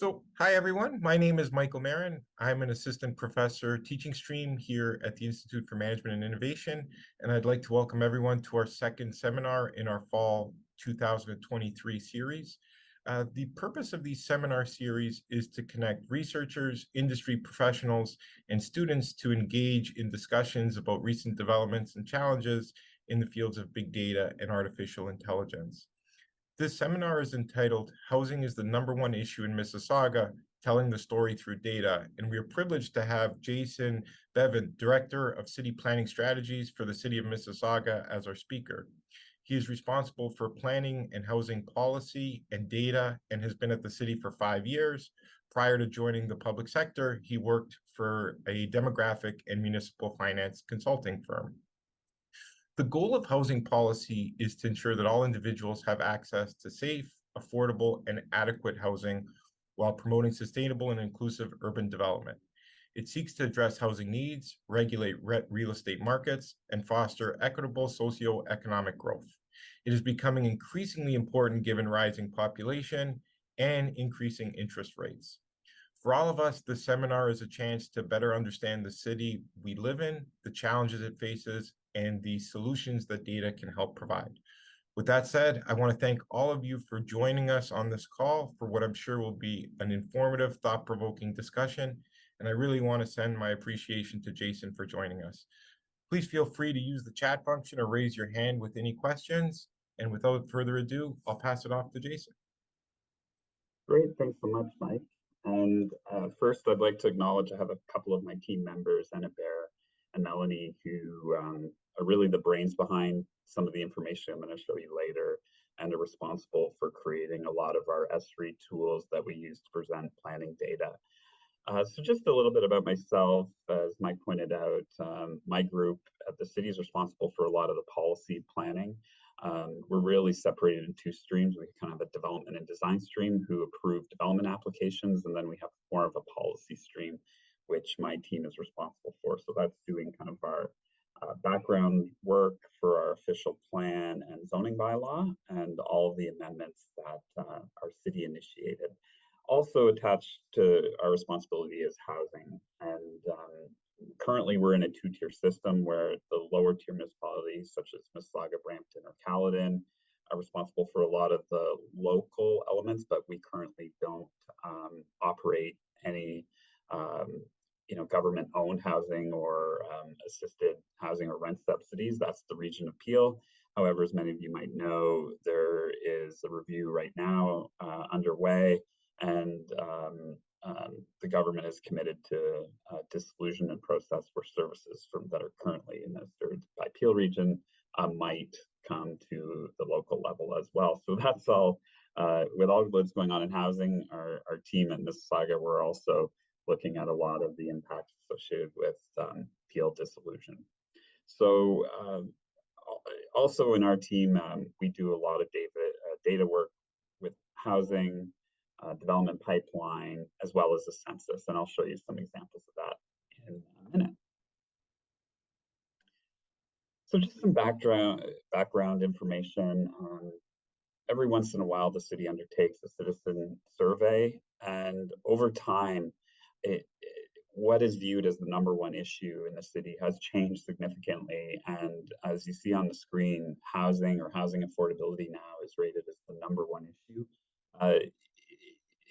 Hi everyone. My name is Michael Marin. I'm an assistant professor teaching stream here at the Institute for Management and Innovation, and I'd like to welcome everyone to our second seminar in our fall 2023 series. The purpose of these seminar series is to connect researchers, industry professionals, and students to engage in discussions about recent developments and challenges in the fields of big data and artificial intelligence. This seminar is entitled Housing is the Number One Issue in Mississauga, Telling the Story Through Data. And we are privileged to have Jason Bevan, Director of City Planning Strategies for the City of Mississauga, as our speaker. He is responsible for planning and housing policy and data and has been at the city for 5 years. Prior to joining the public sector, he worked for a demographic and municipal finance consulting firm. The goal of housing policy is to ensure that all individuals have access to safe, affordable, and adequate housing while promoting sustainable and inclusive urban development. It seeks to address housing needs, regulate real estate markets, and foster equitable socioeconomic growth. It is becoming increasingly important given rising population and increasing interest rates. For all of us, the seminar is a chance to better understand the city we live in, the challenges it faces, and the solutions that data can help provide. With that said, I want to thank all of you for joining us on this call for what I'm sure will be an informative, thought-provoking discussion. And I really want to send my appreciation to Jason for joining us. Please feel free to use the chat function or raise your hand with any questions. And without further ado, I'll pass it off to Jason. Great, thanks so much, Mike. And first, I'd like to acknowledge I have a couple of my team members, Annabelle and Melanie, who are really the brains behind some of the information I'm going to show you later, and are responsible for creating a lot of our S3 tools that we use to present planning data. So just a little bit about myself. As Mike pointed out, my group at the city is responsible for a lot of the policy planning. We're really separated in two streams. We kind of have a development and design stream who approve development applications, and then we have more of a policy stream, which my team is responsible for. So that's doing kind of our background work for our official plan and zoning bylaw and all of the amendments that our city initiated. Also attached to our responsibility is housing. And currently we're in a two-tier system where the lower tier municipalities such as Mississauga, Brampton, or Caledon are responsible for a lot of the local elements, but we currently don't operate any government-owned housing or assisted housing or rent subsidies. That's the region of Peel. However, as many of you might know, there is a review right now underway, and the government is committed to disillusionment process for services that are currently administered by Peel region might come to the local level as well. So that's all. With all that's going on in housing, our team at Mississauga, we're also looking at a lot of the impacts associated with Peel dissolution. So also in our team, we do a lot of data work with housing, development pipeline, as well as the census, and I'll show you some examples of that in a minute. So just some background information. Every once in a while, the city undertakes a citizen survey, and over time, what is viewed as the number one issue in the city has changed significantly. And as you see on the screen, housing or housing affordability now is rated as the number one issue.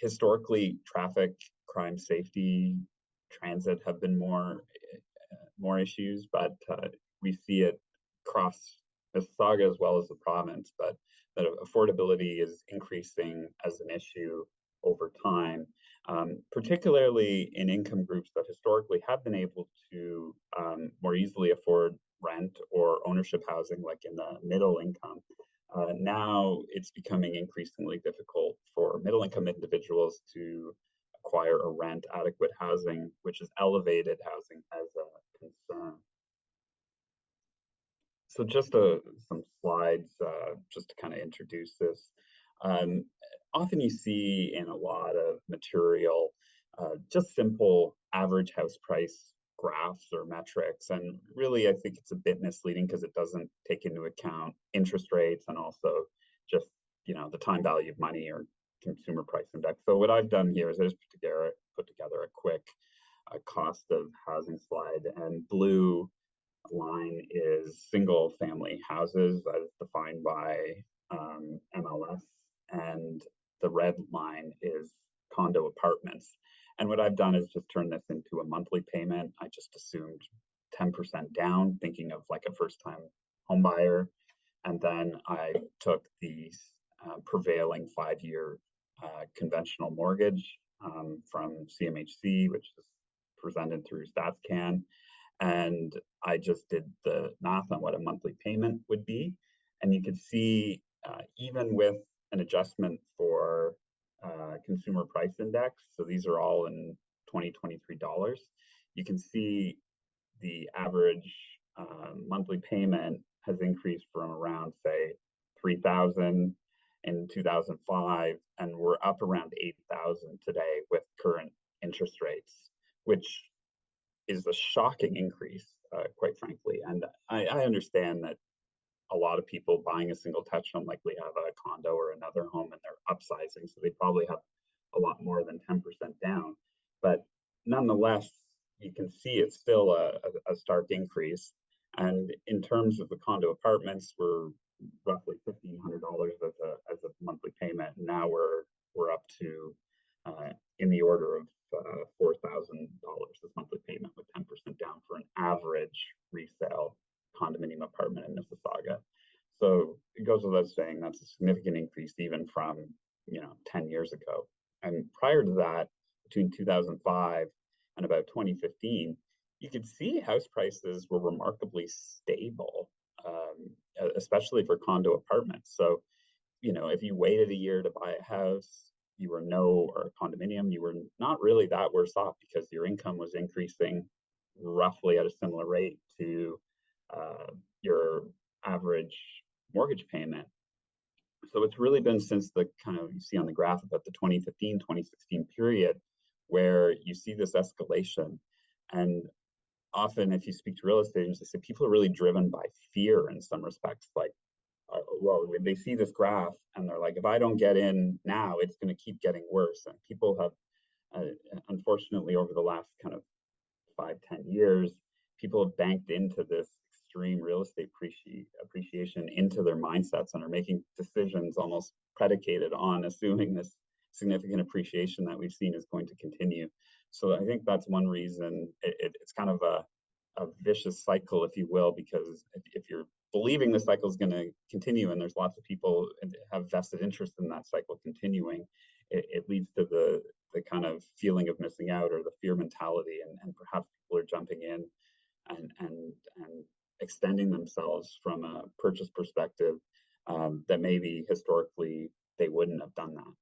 Historically, traffic, crime, safety, transit have been more issues, but we see it across Mississauga as well as the province, but that affordability is increasing as an issue over time, particularly in income groups that historically have been able to more easily afford rent or ownership housing, like in the middle income. Now it's becoming increasingly difficult for middle income individuals to acquire or rent adequate housing, which has elevated housing as a concern. So just some slides just to kind of introduce this. Often you see in a lot of material just simple average house price graphs or metrics, and really I think it's a bit misleading because it doesn't take into account interest rates and also just the time value of money or consumer price index. So what I've done here is I just put together a quick cost of housing slide, and blue line is single family houses as defined by MLS, and the red line is condo apartments. And what I've done is just turn this into a monthly payment. I just assumed 10% down, thinking of like a first time home buyer. And then I took the prevailing 5-year conventional mortgage from CMHC, which is presented through StatsCan. And I just did the math on what a monthly payment would be. And you could see, even with an adjustment for consumer price index, so these are all in 2023 dollars, you can see the average monthly payment has increased from around, say, 3,000 in 2005, and we're up around 8,000 today with current interest rates, which is a shocking increase, quite frankly. And I understand that a lot of people buying a single touch home likely have a condo or another home and they're upsizing, so they probably have a lot more than 10% down. But nonetheless, you can see it's still a stark increase. And in terms of the condo apartments, we're roughly $1,500 as a monthly payment. And now we're up to in the order of $4,000 this monthly payment with 10% down for an average resale condominium apartment in Mississauga. So it goes without saying that's a significant increase even from 10 years ago. And prior to that, between 2005 and about 2015, you could see house prices were remarkably stable, especially for condo apartments. So, if you waited a year to buy a house, or a condominium, you were not really that worse off because your income was increasing roughly at a similar rate to your average mortgage payment. So it's really been since the kind of, you see on the graph about the 2015, 2016 period where you see this escalation. And often if you speak to real estate agents, they say people are really driven by fear in some respects. Like, well, they see this graph and they're like, if I don't get in now, it's going to keep getting worse. And people have, unfortunately, over the last kind of 5-10 years, people have banked into this extreme real estate appreciation into their mindsets and are making decisions almost predicated on assuming this significant appreciation that we've seen is going to continue. So I think that's one reason it's kind of a vicious cycle, if you will, because if you're believing the cycle is going to continue and there's lots of people have vested interest in that cycle continuing, it leads to the kind of feeling of missing out or the fear mentality, and perhaps people are jumping in and extending themselves from a purchase perspective that maybe historically they wouldn't have done that.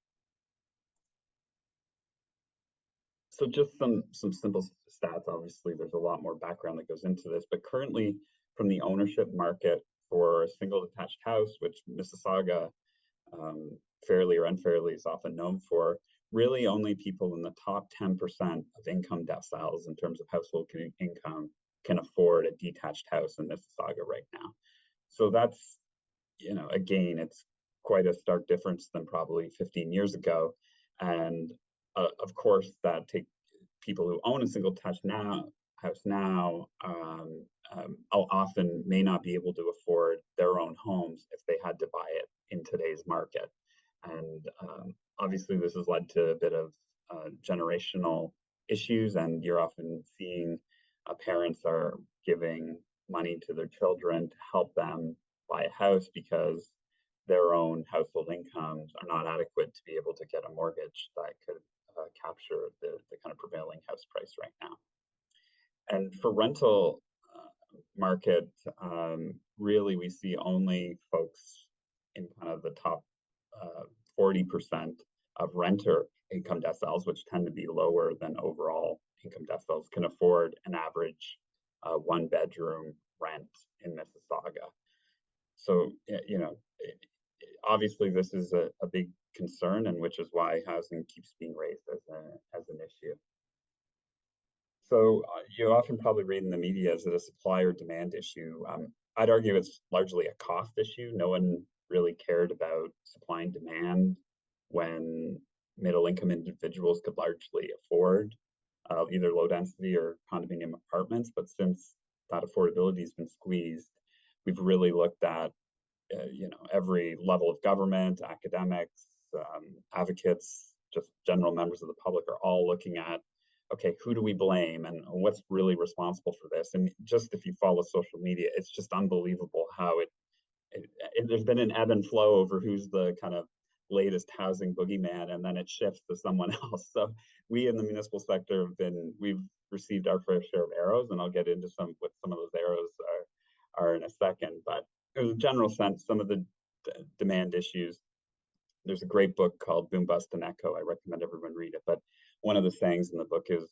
So just some simple stats. Obviously, there's a lot more background that goes into this, but currently from the ownership market for a single detached house, which Mississauga, fairly or unfairly, is often known for, really only people in the top 10% of income deciles in terms of household income can afford a detached house in Mississauga right now. So that's, again, it's quite a stark difference than probably 15 years ago. And of course, that take people who own a single detached house now often may not be able to afford their own homes if they had to buy it in today's market. And obviously, this has led to a bit of generational issues, and you're often seeing parents are giving money to their children to help them buy a house because their own household incomes are not adequate to be able to get a mortgage that could capture the kind of prevailing house price right now. And for rental market, really we see only folks in kind of the top 40% of renter income deciles, which tend to be lower than overall income deciles, can afford an average 1-bedroom rent in Mississauga. So, obviously this is a big concern, and which is why housing keeps being raised as an issue. So you often probably read in the media, is it a supply or demand issue? I'd argue it's largely a cost issue. No one really cared about supply and demand when middle income individuals could largely afford either low density or condominium apartments. But since that affordability has been squeezed, we've really looked at every level of government, academics, advocates, just general members of the public are all looking at, okay, who do we blame and what's really responsible for this? And just if you follow social media, it's just unbelievable how there's been an ebb and flow over who's the kind of latest housing boogeyman, and then it shifts to someone else. So we in the municipal sector we've received our fair share of arrows, and I'll get into what some of those arrows are in a second. But in a general sense, some of the demand issues. There's a great book called Boom, Bust, and Echo. I recommend everyone read it. But one of the sayings in the book is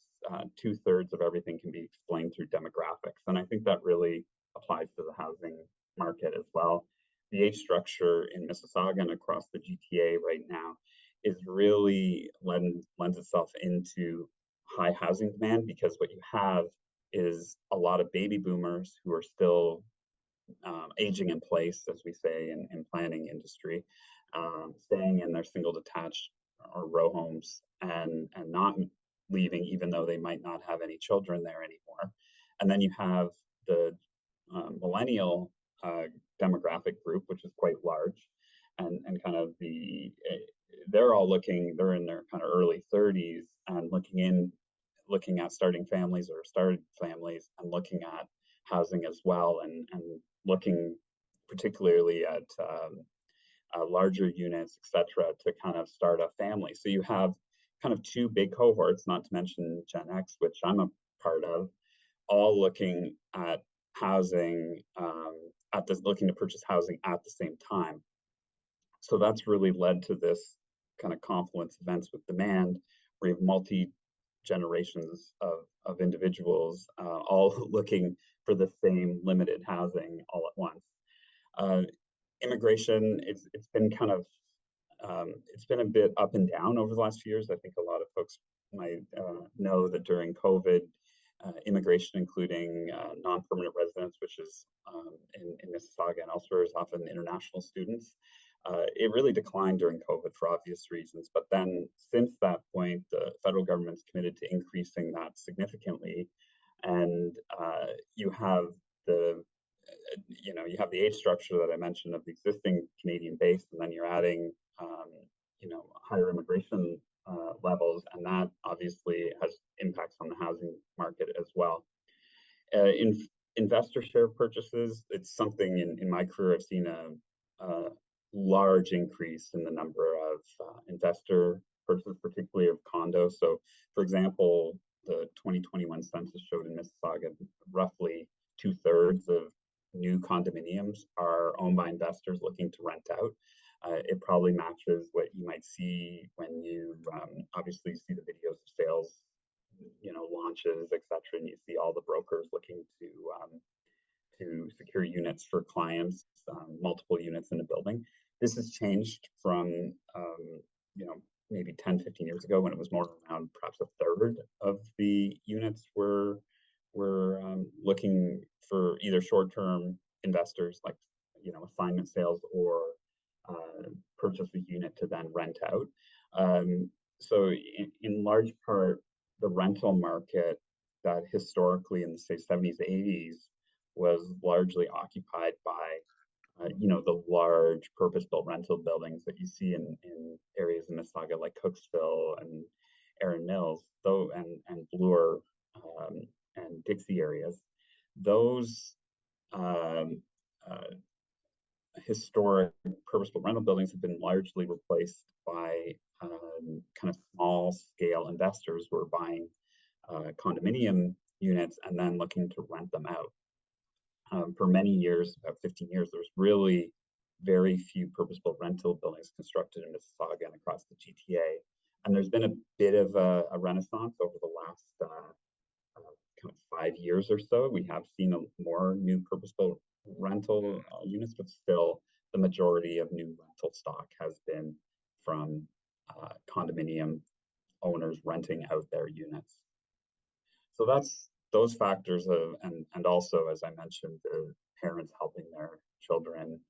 2/3 of everything can be explained through demographics. And I think that really applies to the housing market as well. The age structure in Mississauga and across the GTA right now is really lends itself into high housing demand, because what you have is a lot of baby boomers who are still aging in place, as we say in planning industry, staying in their single detached or row homes and not leaving, even though they might not have any children there anymore. And then you have the millennial demographic group, which is quite large, and kind of they're in their kind of early 30s and looking at starting families or started families and looking at housing as well, and looking particularly at larger units, etc., to kind of start a family. So you have kind of two big cohorts, not to mention Gen X, which I'm a part of, all looking at housing looking to purchase housing at the same time. So that's really led to this kind of confluence of events with demand, where you have multi generations of individuals all looking for the same limited housing all at once. Immigration, it's been kind of it's been a bit up and down over the last few years. I think a lot of folks might know that during COVID, immigration, including non-permanent residents, which is in Mississauga and elsewhere, is often international students. It really declined during COVID for obvious reasons. But then since that point, the federal government's committed to increasing that significantly. And you have you have the age structure that I mentioned of the existing Canadian base, and then you're adding, higher immigration levels, and that obviously has impacts on the housing market as well. In investor share purchases, it's something in my career I've seen a large increase in the number of investor purchases, particularly of condos. So, for example, the 2021 census showed in Mississauga roughly 2/3 of new condominiums are owned by investors looking to rent out. It probably matches what you might see when you obviously see the videos of sales, launches, etc., and you see all the brokers looking to secure units for clients, multiple units in a building. This has changed from maybe 10, 15 years ago, when it was more around perhaps 1/3 of the units were looking for either short-term investors, like assignment sales, or purchase a unit to then rent out. So in large part, the rental market that historically in the say 70s, 80s was largely occupied by the large purpose-built rental buildings that you see in areas in Mississauga like Cooksville and Erin Mills, though, and Bloor and Dixie areas. Those historic purpose-built rental buildings have been largely replaced by kind of small-scale investors who are buying condominium units and then looking to rent them out. For many years, about 15 years, there was really very few purpose-built rental buildings constructed in Mississauga and across the GTA. And there's been a bit of a renaissance over the last kind of 5 years or so. We have seen more new purpose-built rental units, but still the majority of new rental stock has been from condominium owners renting out their units. So that's those factors and also, as I mentioned, the parents helping their children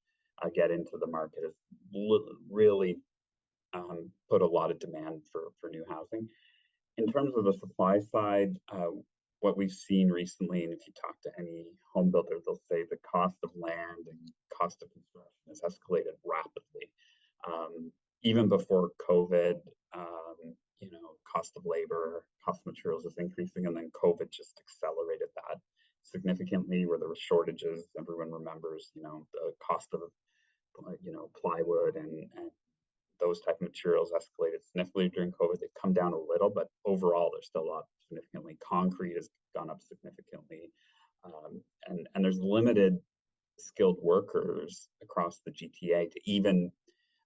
get into the market has really put a lot of demand for new housing. In terms of the supply side, what we've seen recently, and if you talk to any home builder, they'll say the cost of land and cost of construction has escalated rapidly. Even before COVID, cost of labor, cost of materials is increasing, and then COVID just accelerated that significantly where there were shortages. Everyone remembers, the cost of, plywood and those type of materials escalated significantly during COVID. They've come down a little, but overall, they're still up significantly. Concrete has gone up significantly. And there's limited skilled workers across the GTA to even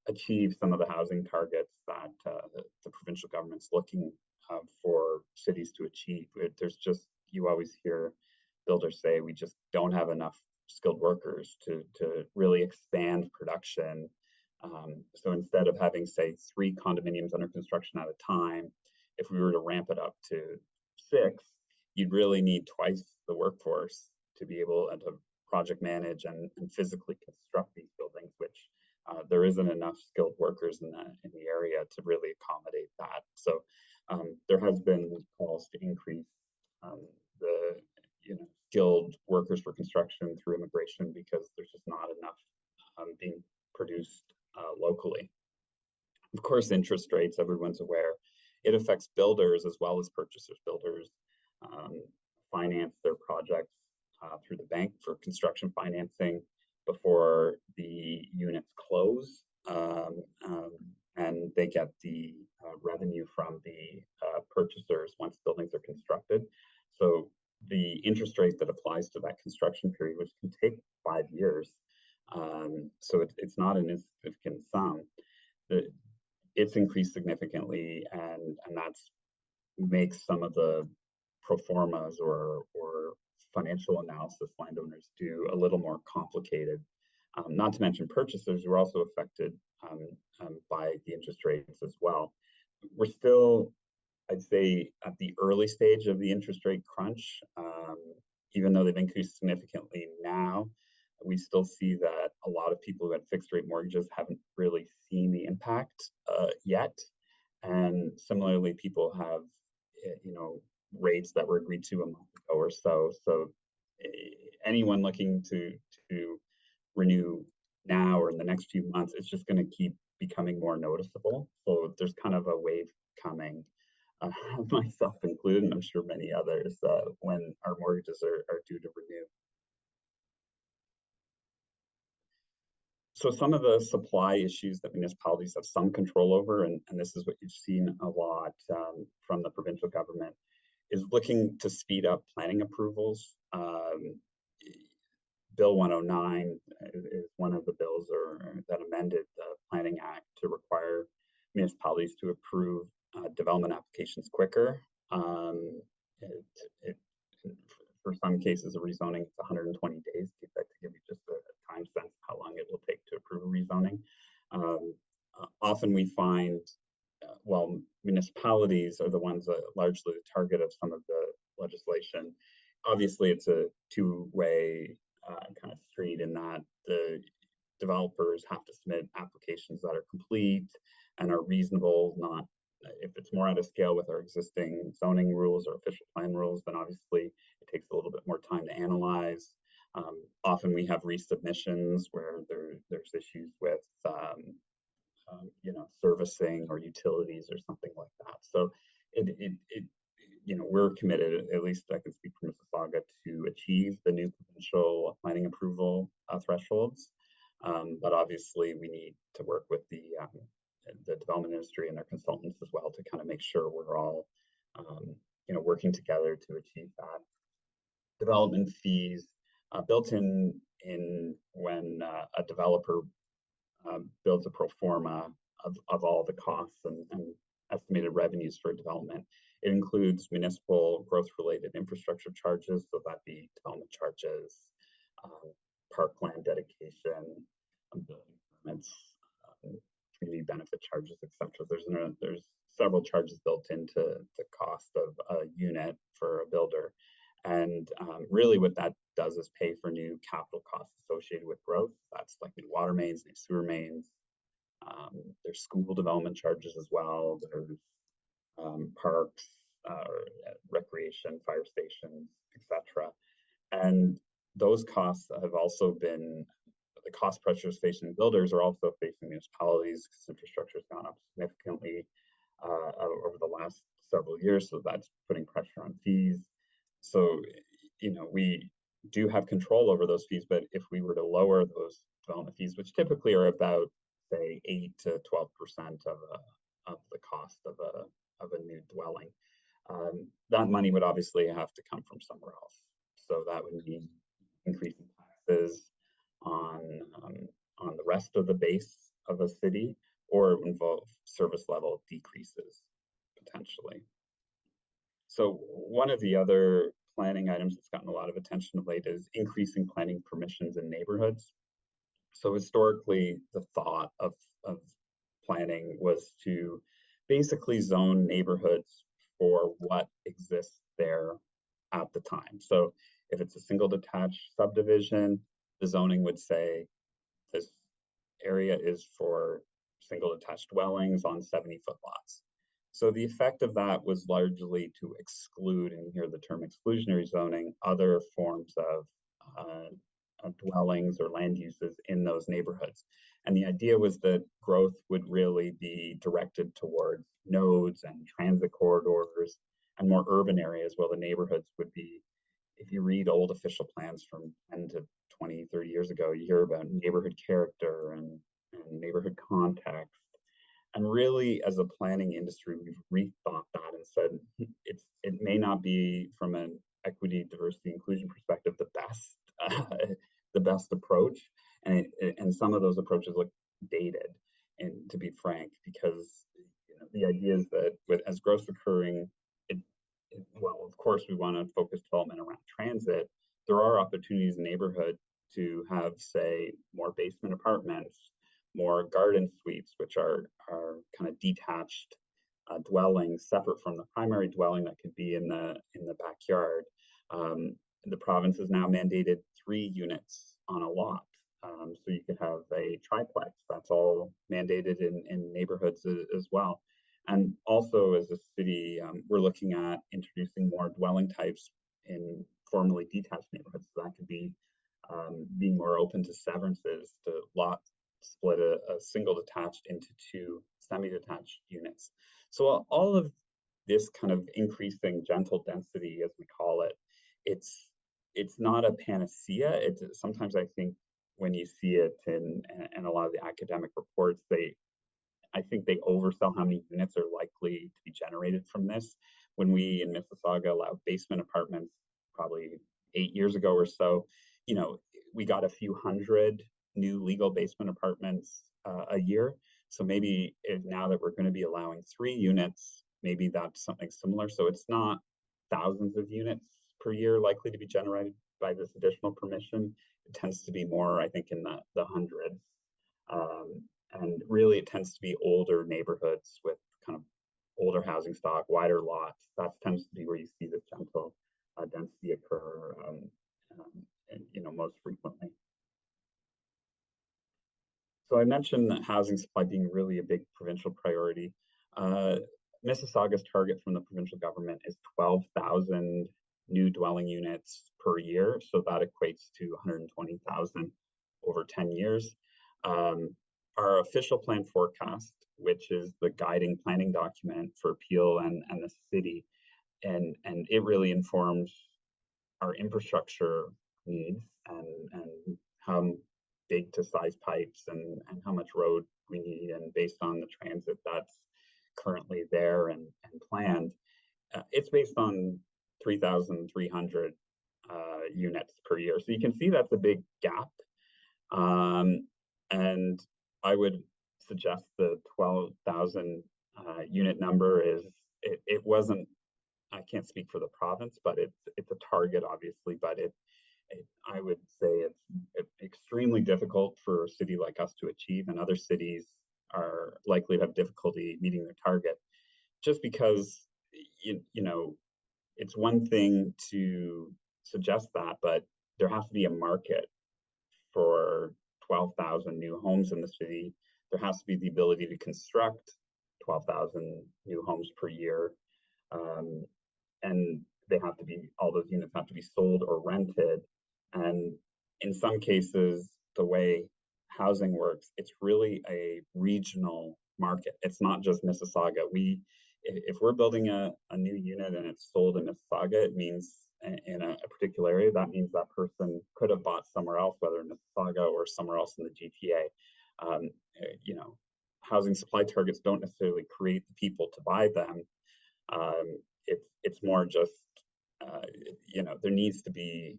achieve some of the housing targets that the provincial government's looking for cities to achieve. There's just, you always hear builders say, we just don't have enough skilled workers to really expand production. So instead of having, say, 3 condominiums under construction at a time, if we were to ramp it up to 6, you'd really need twice the workforce to be able to project manage and physically construct these buildings, which there isn't enough skilled workers in the area to really accommodate that. So there has been calls to increase the skilled workers for construction through immigration because there's just not enough being produced locally. Of course, interest rates, everyone's aware, it affects builders as well as purchasers. Builders finance their projects through the bank for construction financing before the units close, and they get the revenue from the purchasers once buildings are constructed. So the interest rate that applies to that construction period, which can take 5 years, so it's not an insignificant sum. It's increased significantly, and that's makes some of the pro formas or financial analysis landowners do a little more complicated. Not to mention purchasers who are also affected by the interest rates as well. We're still, I'd say, at the early stage of the interest rate crunch. Even though they've increased significantly now, we still see that a lot of people who had fixed rate mortgages haven't really seen the impact yet. And similarly, people have, rates that were agreed to a month ago or so. So anyone looking to renew now or in the next few months, it's just going to keep becoming more noticeable. So there's kind of a wave coming, myself included, and I'm sure many others, when our mortgages are due to renew. So some of the supply issues that municipalities have some control over, and this is what you've seen a lot from the provincial government, is looking to speed up planning approvals. Bill 109 is one of the bills that amended the Planning Act to require municipalities to approve development applications quicker. For some cases of rezoning, it's 120 days. To give you just a time sense of how long it will take to approve a rezoning. Often we find, municipalities are the ones that are largely the target of some of the legislation. Obviously, it's a two-way kind of street in that the developers have to submit applications that are complete and are reasonable, not if it's more out of scale with our existing zoning rules or official plan rules, then obviously it takes a little bit more time to analyze. Often we have resubmissions where there's issues with servicing or utilities or something like that. So we're committed, at least I can speak for Mississauga, to achieve the new provincial planning approval thresholds. But obviously we need to work with the development industry and their consultants as well to kind of make sure we're all working together to achieve that. Development fees built in when a developer builds a pro forma of all the costs and estimated revenues for development. It includes municipal growth-related infrastructure charges, so that'd be development charges, parkland dedication, building permits, community benefit charges, etc. There's several charges built into the cost of a unit for a builder. And really what that does is pay for new capital costs associated with growth. That's like new water mains, new sewer mains, There's school development charges as well. There's parks, recreation, fire stations, etc. And those costs have also been, the cost pressures facing builders are also facing municipalities because infrastructure has gone up significantly over the last several years. So that's putting pressure on fees. So, we do have control over those fees, but if we were to lower those development fees, which typically are about, say, 8 to 12% of the cost of a new dwelling, that money would obviously have to come from somewhere else. So that would mean increasing taxes on on the rest of the base of a city, or involve service level decreases potentially. So one of the other planning items that's gotten a lot of attention of late is increasing planning permissions in neighborhoods. So historically, the thought of planning was to basically zone neighborhoods for what exists there at the time. So if it's a single detached subdivision, the zoning would say this area is for single detached dwellings on 70-foot lots. So the effect of that was largely to exclude, and you hear the term exclusionary zoning, other forms of dwellings or land uses in those neighborhoods. And the idea was that growth would really be directed towards nodes and transit corridors and more urban areas, where the neighborhoods would be, if you read old official plans from 10 to 20, 30 years ago, you hear about neighborhood character and neighborhood context. And really, as a planning industry, we've rethought that and said it may not be, from an equity, diversity, inclusion perspective, the best approach, and some of those approaches look dated. And to be frank, because the idea is that as growth's occurring, well, of course, we want to focus development around transit. There are opportunities in neighborhood to have, say, more basement apartments, more garden suites, which are kind of detached dwellings separate from the primary dwelling that could be in the backyard. The province has now mandated 3 units on a lot. So you could have a triplex. That's all mandated in neighborhoods as well. And also, as a city, we're looking at introducing more dwelling types in formerly detached neighborhoods. So that could be being more open to severances, to split a single detached into 2 semi-detached units. So all of this kind of increasing gentle density, as we call it, it's not a panacea. It's sometimes, I think, when you see it in a lot of the academic reports, I think they oversell how many units are likely to be generated from this. When we in Mississauga allowed basement apartments, probably 8 years ago or so, we got a few hundred new legal basement apartments a year. So maybe now that we're going to be allowing 3 units, maybe that's something similar. So it's not thousands of units per year likely to be generated by this additional permission. It tends to be more, I think, in the hundreds. And really, it tends to be older neighborhoods with kind of older housing stock, wider lots. That tends to be where you see this gentle density occur, most frequently. So I mentioned that housing supply being really a big provincial priority. Mississauga's target from the provincial government is 12,000 new dwelling units per year. So that equates to 120,000 over 10 years. Our official plan forecast, which is the guiding planning document for Peel and the city, and it really informs our infrastructure needs and how big to size pipes and how much road we need, and based on the transit that's currently there and planned, it's based on 3,300 units per year. So you can see that's a big gap. And I would suggest the 12,000 unit number it wasn't, I can't speak for the province, but it's a target, obviously, but I would say it's extremely difficult for a city like us to achieve, and other cities are likely to have difficulty meeting their target, just because it's one thing to suggest that, but there has to be a market for 12,000 new homes in the city, there has to be the ability to construct 12,000 new homes per year. And they have to be, all those units have to be sold or rented. And in some cases, the way housing works, it's really a regional market. It's not just Mississauga. If we're building a new unit and it's sold in Mississauga, it means in a particular area, that means that person could have bought somewhere else, whether in Mississauga or somewhere else in the GTA. You know, housing supply targets don't necessarily create the people to buy them. It's more just, you know, there needs to be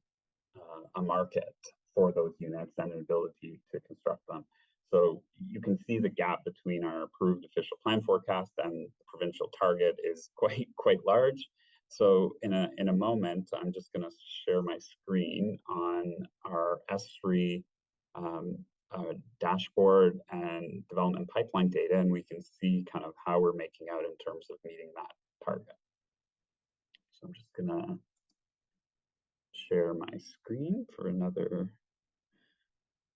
a market for those units and an ability to construct them. So you can see the gap between our approved official plan forecast and the provincial target is quite large. So in a moment, I'm just going to share my screen on our S3 dashboard and development pipeline data, and we can see kind of how we're making out in terms of meeting that target. So I'm just going to share my screen for another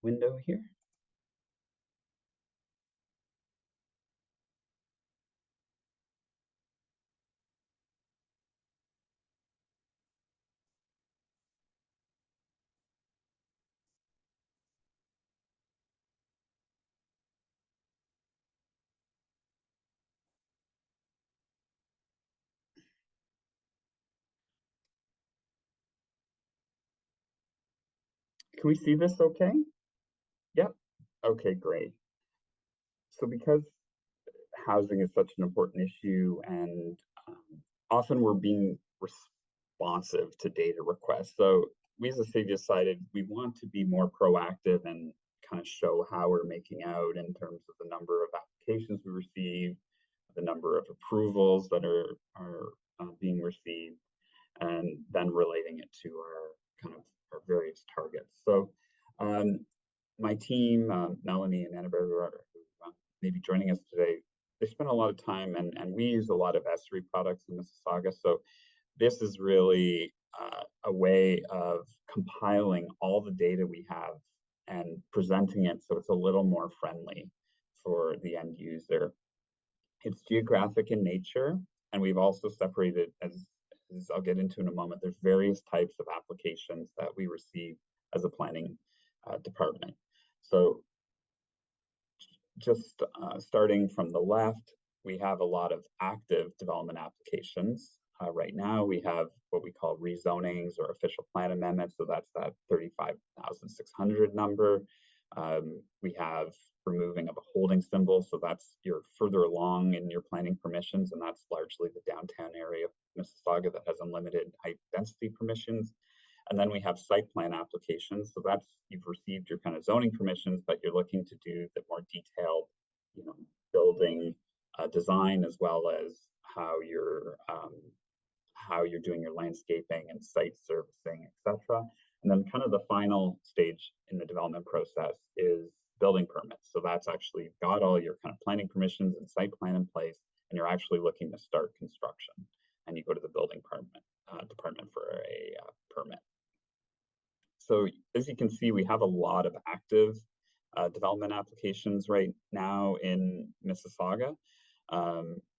window here. Can we see this okay? Yep. Okay, great. So because housing is such an important issue and often we're being responsive to data requests. So we as a city decided we want to be more proactive and kind of show how we're making out in terms of the number of applications we receive, the number of approvals that are being received, and then relating it to our kind of our various targets. So my team, Melanie and Annabelle, who may be joining us today, they spend a lot of time, and we use a lot of S3 products in Mississauga. So this is really a way of compiling all the data we have and presenting it so it's a little more friendly for the end user. It's geographic in nature, and we've also separated, as I'll get into in a moment, there's various types of applications that we receive as a planning department. So just starting from the left, we have a lot of active development applications. Right now, we have what we call rezonings or official plan amendments. So that's that 35,600 number. We have removing of a holding symbol. So that's you're further along in your planning permissions, and that's largely the downtown area of Mississauga that has unlimited height density permissions. And then we have site plan applications. So that's you've received your kind of zoning permissions, but you're looking to do the more detailed, you know, building design, as well as how you're doing your landscaping and site servicing, etc. And then kind of the final stage in the development process is building permits. So that's actually got all your kind of planning permissions and site plan in place, and you're actually looking to start construction. And you go to the building permit department for a permit. So as you can see, we have a lot of active development applications right now in Mississauga.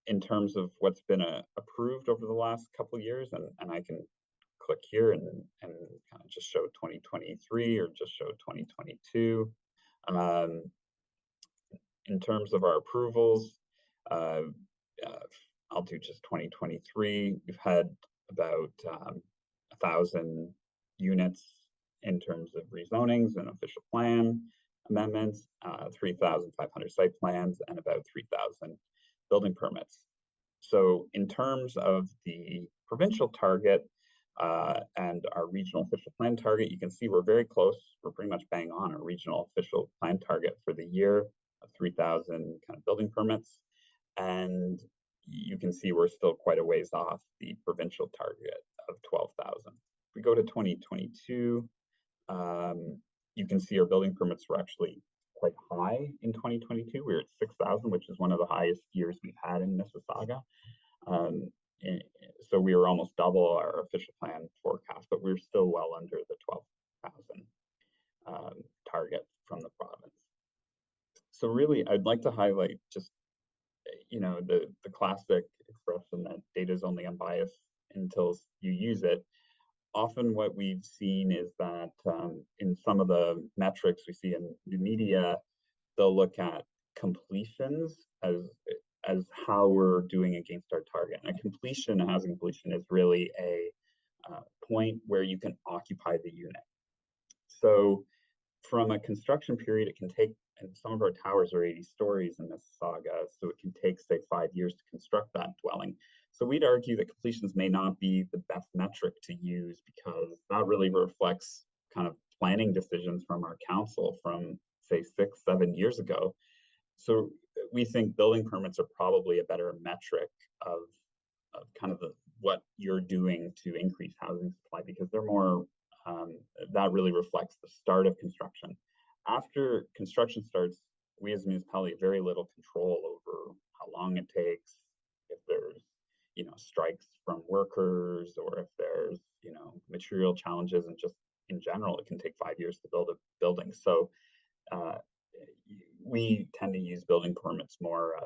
In terms of what's been approved over the last couple of years, and I can click here and kind of just show 2023 or just show 2022. In terms of our approvals, I'll do just 2023. We've had about 1,000 units in terms of rezonings and official plan amendments, 3,500 site plans, and about 3,000 building permits. So in terms of the provincial target and our regional official plan target, you can see we're very close. We're pretty much bang on our regional official plan target for the year of 3,000 kind of building permits. And you can see we're still quite a ways off the provincial target of 12,000. If we go to 2022, you can see our building permits were actually quite high in 2022. We were at 6,000, which is one of the highest years we've had in Mississauga. So we were almost double our official plan forecast, but we're still well under the 12,000. target from the province. So really, I'd like to highlight just the classic expression that data is only unbiased until you use it. Often what we've seen is that in some of the metrics we see in the media, they'll look at completions as how we're doing against our target. And a housing completion is really a point where you can occupy the unit. So from a construction period, it can take, and some of our towers are 80 stories in Mississauga, so it can take, say, 5 years to construct that dwelling. So we'd argue that completions may not be the best metric to use because that really reflects kind of planning decisions from our council from, say, 6, 7 years ago. So we think building permits are probably a better metric of kind of what you're doing to increase housing supply, because they're more, that really reflects the start of construction. After construction starts, we as a municipality have very little control over how long it takes, if there's, strikes from workers, or if there's, material challenges, and just in general, it can take 5 years to build a building. So we tend to use building permits more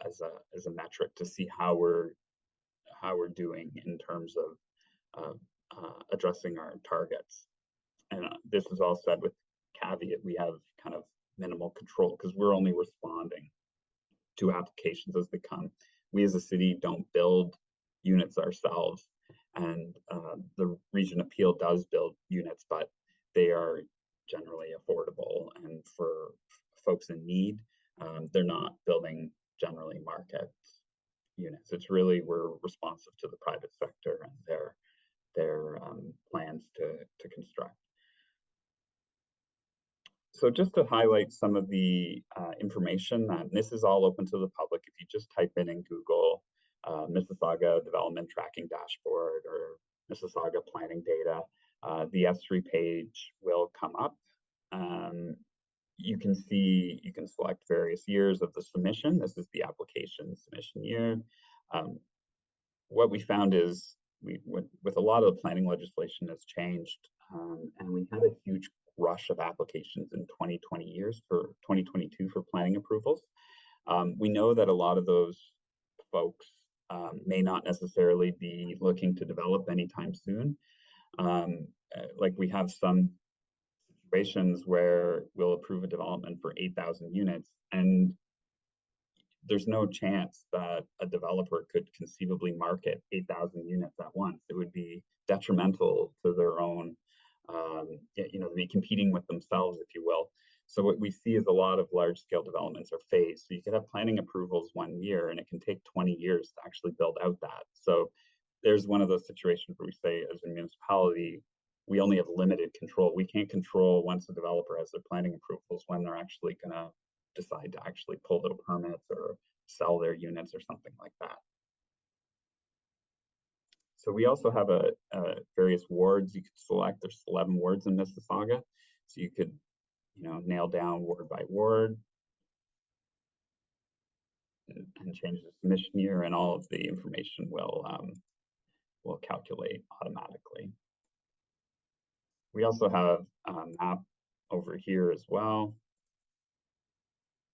as a metric to see how we're doing in terms of addressing our targets. And this is all said with caveat, we have kind of minimal control because we're only responding to applications as they come. We as a city don't build units ourselves, and the region appeal does build units, but they are generally affordable, and for folks in need, they're not building generally market units. It's really, we're responsive to the private sector and their plans to construct. So just to highlight some of the information, this is all open to the public. If you just type in Google Mississauga Development Tracking Dashboard or Mississauga Planning Data, the S3 page will come up. You can see, you can select various years of the submission. This is the application submission year. What we found is with a lot of the planning legislation has changed, and we had a huge rush of applications in 2022 for planning approvals. We know that a lot of those folks may not necessarily be looking to develop anytime soon. Like we have some situations where we'll approve a development for 8,000 units, and there's no chance that a developer could conceivably market 8,000 units at once. It would be detrimental to their own, be competing with themselves, if you will. So what we see is a lot of large scale developments are phased. So you could have planning approvals 1 year, and it can take 20 years to actually build out that. So there's one of those situations where we say, as a municipality, we only have limited control. We can't control once a developer has their planning approvals when they're actually going to decide to actually pull their permits or sell their units or something like that. So we also have various wards you could select. There's 11 wards in Mississauga, so you could nail down ward by ward and change the submission year, and all of the information will calculate automatically. We also have a map over here as well.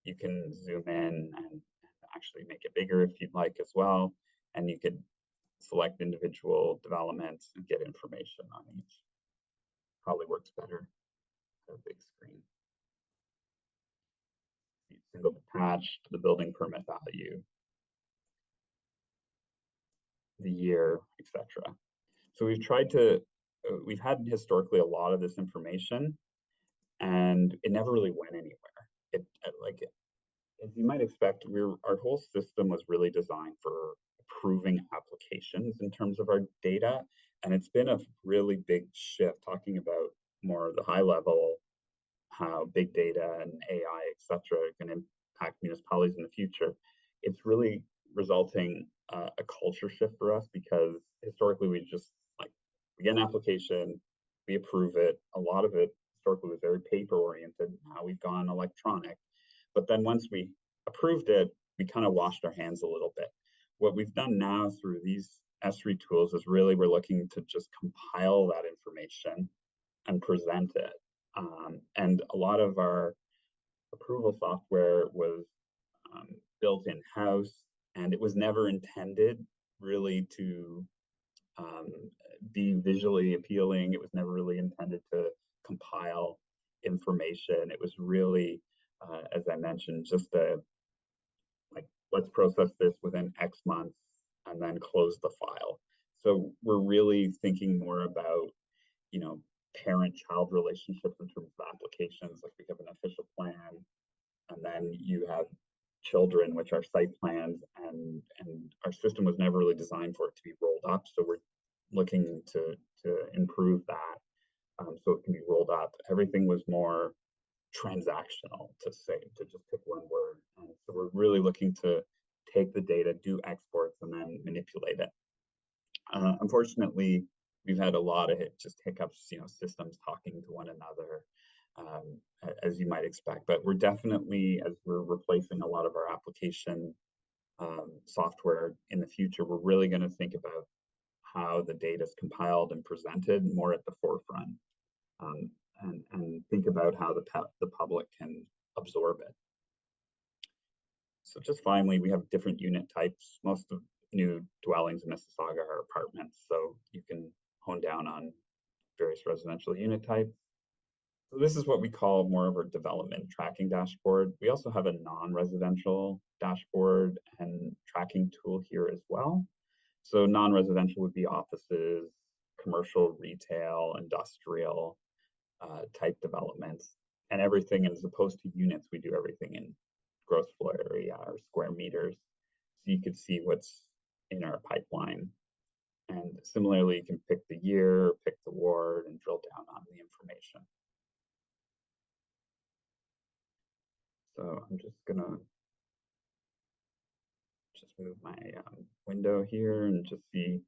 You can zoom in and actually make it bigger if you'd like as well, and you could select individual developments and get information on each. Probably works better on a big screen. Single detached, the building permit value, the year, etc. So we've tried to, we've had historically a lot of this information, and it never really went anywhere. As you might expect, our whole system was really designed for approving applications in terms of our data, and it's been a really big shift, talking about more of the high level, how big data and AI, etc., are going to impact municipalities in the future. It's really resulting a culture shift for us, because historically we just we get an application, we approve it. A lot of it historically was very paper oriented. Now we've gone electronic, but then once we approved it, we kind of washed our hands a little bit. What we've done now through these S3 tools is really we're looking to just compile that information and present it And a lot of our approval software was built in-house, and it was never intended really to um, be visually appealing. It was never really intended to compile information. It was really, as I mentioned, just a like, let's process this within X months and then close the file. So we're really thinking more about, you know, parent-child relationships in terms of applications. Like we have an official plan, and then you have children, which are site plans, and our system was never really designed for it to be rolled up. So we're looking to improve that, so it can be rolled up. Everything was more transactional, to just pick one word. And so we're really looking to take the data, do exports, and then manipulate it. Unfortunately, we've had a lot of just hiccups, systems talking to one another, as you might expect. But we're definitely, as we're replacing a lot of our application software in the future, we're really going to think about how the data is compiled and presented more at the forefront, and think about how the public can absorb it. So just finally, we have different unit types. Most of new dwellings in Mississauga are apartments, so you can hone down on various residential unit types. So this is what we call more of our development tracking dashboard. We also have a non-residential dashboard and tracking tool here as well. So non-residential would be offices, commercial, retail, industrial type developments, and everything, as opposed to units, we do everything in gross floor area or square meters. So you could see what's in our pipeline. And similarly, you can pick the year, pick the ward, and drill down on the information. So I'm just gonna move my window here and just see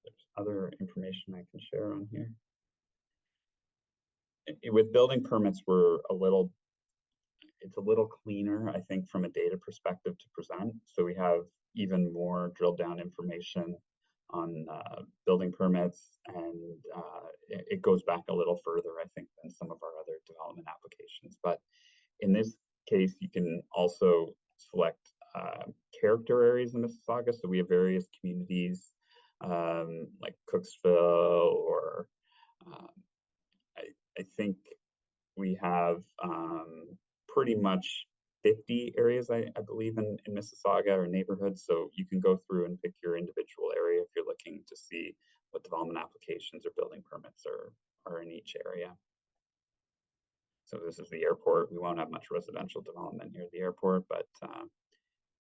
there's other information I can share on here. With building permits, it's a little cleaner, I think, from a data perspective to present. So we have even more drilled down information on building permits, and it goes back a little further, I think, than some of our other development applications. But in this case, you can also select character areas in Mississauga. So we have various communities like Cooksville, or I think we have pretty much 50 areas, I believe, in Mississauga, or neighborhoods. So you can go through and pick your individual area if you're looking to see what development applications or building permits are in each area. So this is the airport. We won't have much residential development near the airport, but if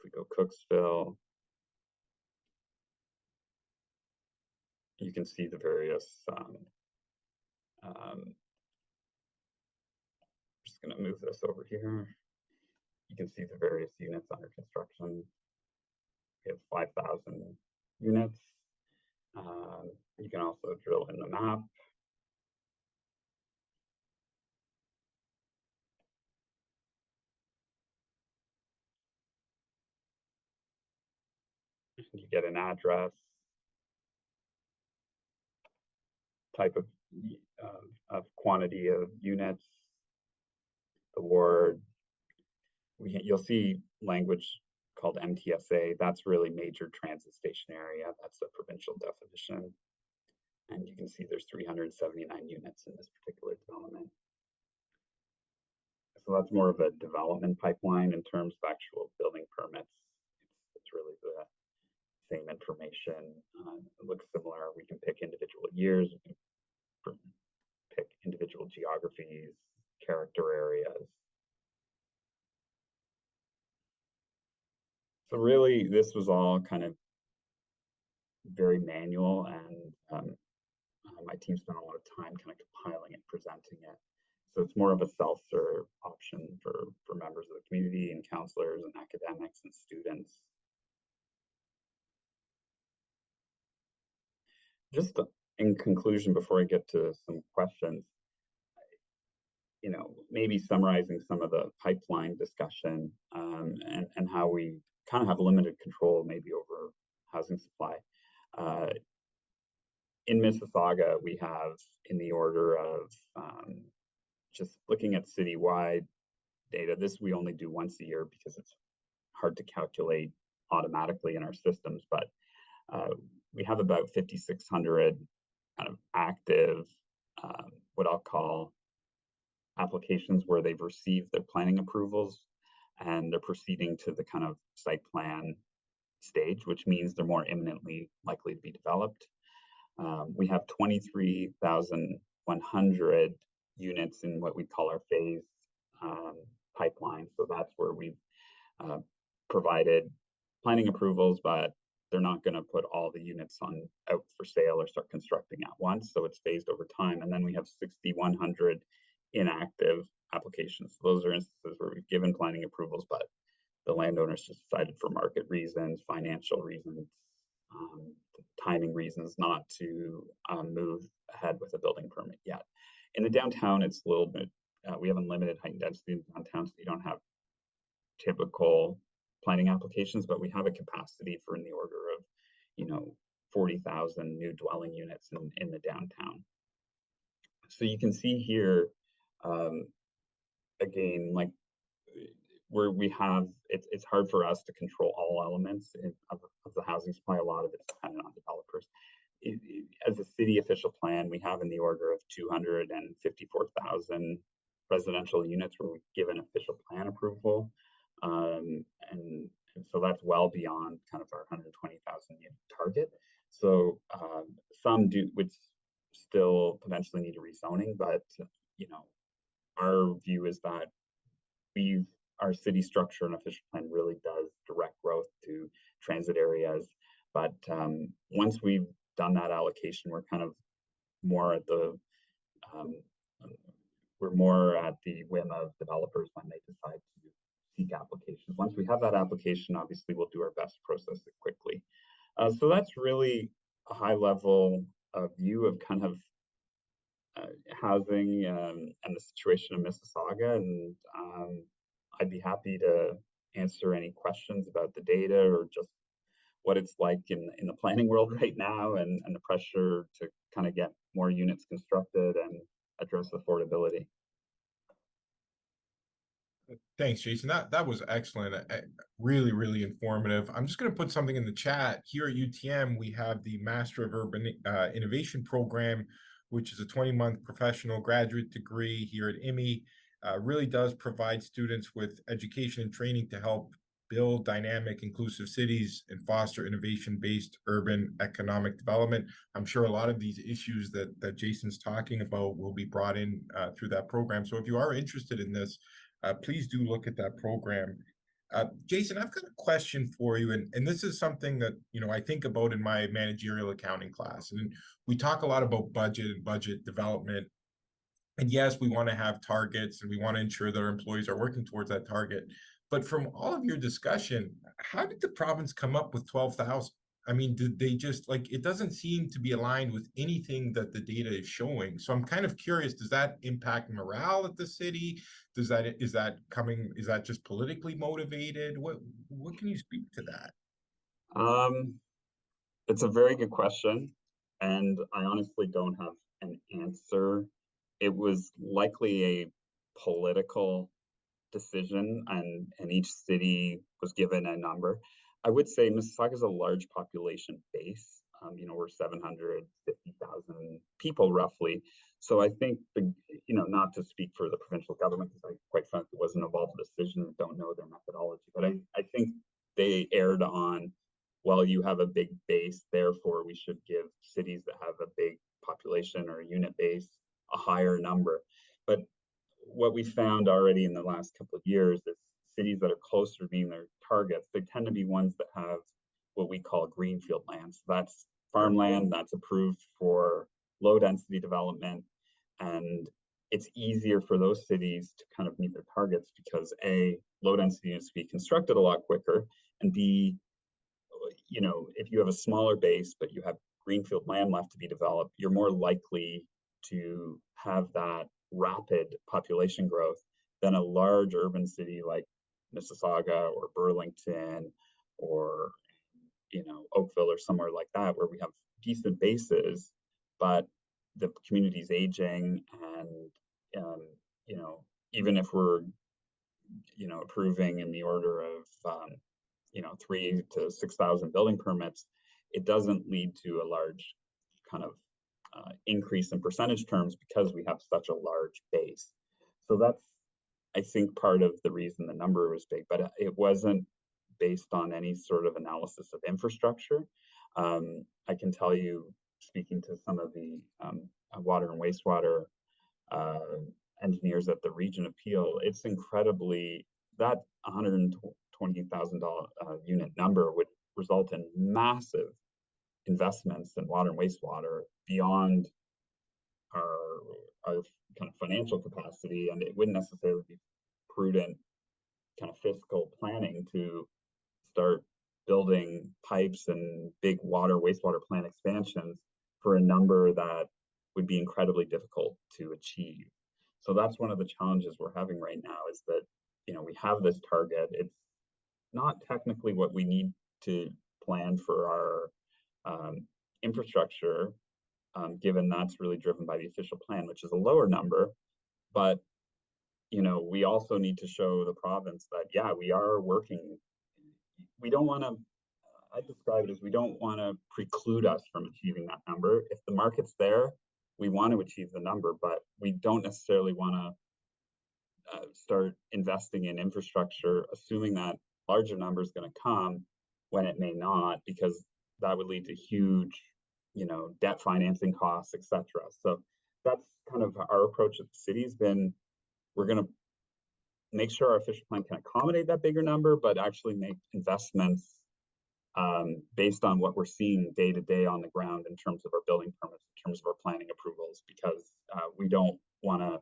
we go Cooksville, you can see the various just going to move this over here. You can see the various units under construction. We have 5,000 units. You can also drill in the map. You get an address, type of quantity of units, the ward. You'll see language called MTSA. That's really major transit station area. That's the provincial definition. And you can see there's 379 units in this particular development. So that's more of a development pipeline. In terms of actual building permits, it's really the same information. It looks similar. We can pick individual years, we can pick individual geographies, character areas. So really, this was all kind of very manual, and my team spent a lot of time kind of compiling it, presenting it. So it's more of a self-serve option for members of the community and counselors and academics and students. Just in conclusion, before I get to some questions, maybe summarizing some of the pipeline discussion, and how we kind of have limited control maybe over housing supply. in Mississauga, we have in the order of just looking at citywide data. This we only do once a year because it's hard to calculate automatically in our systems, but we have about 5,600 kind of active, what I'll call applications where they've received their planning approvals and they're proceeding to the kind of site plan stage, which means they're more imminently likely to be developed. We have 23,100 units in what we call our phase pipeline. So that's where we've provided planning approvals, but they're not going to put all the units on out for sale or start constructing at once. So it's phased over time. And then we have 6,100 inactive applications. So those are instances where we've given planning approvals, but the landowners just decided for market reasons, financial reasons, timing reasons not to move ahead with a building permit yet. In the downtown, it's a little bit, we have unlimited height and density in downtown, so you don't have typical planning applications, but we have a capacity for in the order of, 40,000 new dwelling units in the downtown. So you can see here, again, like where we have, it's hard for us to control all elements of the housing supply. A lot of it's dependent on developers. As a city official plan, we have in the order of 254,000 residential units where we give an official plan approval. And so that's well beyond kind of our 120,000 unit target. So some would still potentially need a rezoning, but our view is that our city structure and official plan really does direct growth to transit areas. But once we've done that allocation, we're kind of more at the whim of developers when they decide to seek applications. Once we have that application, obviously we'll do our best to process it quickly. So that's really a high level view of kind of housing and the situation in Mississauga. And I'd be happy to answer any questions about the data or just what it's like in the planning world right now and the pressure to kind of get more units constructed and address affordability. Thanks, Jason. That was excellent. Really, really informative. I'm just going to put something in the chat. Here at UTM, we have the Master of Urban Innovation program, which is a 20-month professional graduate degree here at IMI. Really does provide students with education and training to help build dynamic, inclusive cities and foster innovation-based urban economic development. I'm sure a lot of these issues that Jason's talking about will be brought in through that program. So if you are interested in this, please do look at that program. Jason, I've got a question for you, and this is something that I think about in my managerial accounting class. And we talk a lot about budget and budget development. And yes, we want to have targets and we want to ensure that our employees are working towards that target. But from all of your discussion, how did the province come up with 12,000? I mean, did they just it doesn't seem to be aligned with anything that the data is showing. So I'm kind of curious, does that impact morale at the city? Is that just politically motivated? What can you speak to that? It's a very good question. And I honestly don't have an answer. It was likely a political decision and each city was given a number. I would say Mississauga is a large population base. We're 750,000 people roughly. So I think not to speak for the provincial government, because I quite frankly wasn't involved in the decision, don't know their methodology, but I think they erred on, well, you have a big base, therefore we should give cities that have a big population or unit base a higher number. But what we found already in the last couple of years is cities that are closer to being their targets, they tend to be ones that have what we call greenfield land. So that's farmland that's approved for low density development. And it's easier for those cities to kind of meet their targets because A, low density needs to be constructed a lot quicker. And B, if you have a smaller base, but you have greenfield land left to be developed, you're more likely to have that rapid population growth than a large urban city like Mississauga or Burlington or Oakville or somewhere like that, where we have decent bases, but the community's aging, and you know, even if we're approving in the order of 3 to 6,000 building permits, it doesn't lead to a large kind of increase in percentage terms because we have such a large base. So that's, I think, part of the reason the number was big, but it wasn't based on any sort of analysis of infrastructure. I can tell you, speaking to some of the water and wastewater uh, engineers at the region of Peel, it's incredibly, that $120,000 unit number would result in massive investments in water and wastewater beyond our our kind of financial capacity, and it wouldn't necessarily be prudent kind of fiscal planning to start building pipes and big water wastewater plant expansions for a number that would be incredibly difficult to achieve. So that's one of the challenges we're having right now, is that we have this target. It's not technically what we need to plan for our infrastructure, given that's really driven by the official plan, which is a lower number. But we also need to show the province that, yeah, we are working. We don't want to, I describe it as, we don't want to preclude us from achieving that number. If the market's there, we want to achieve the number, but we don't necessarily want to start investing in infrastructure, assuming that larger number is going to come when it may not, because that would lead to huge, debt financing costs, etc. So that's kind of our approach at the city has been, we're going to make sure our official plan can accommodate that bigger number, but actually make investments based on what we're seeing day to day on the ground in terms of our building permits, in terms of our planning approvals, because we don't want to,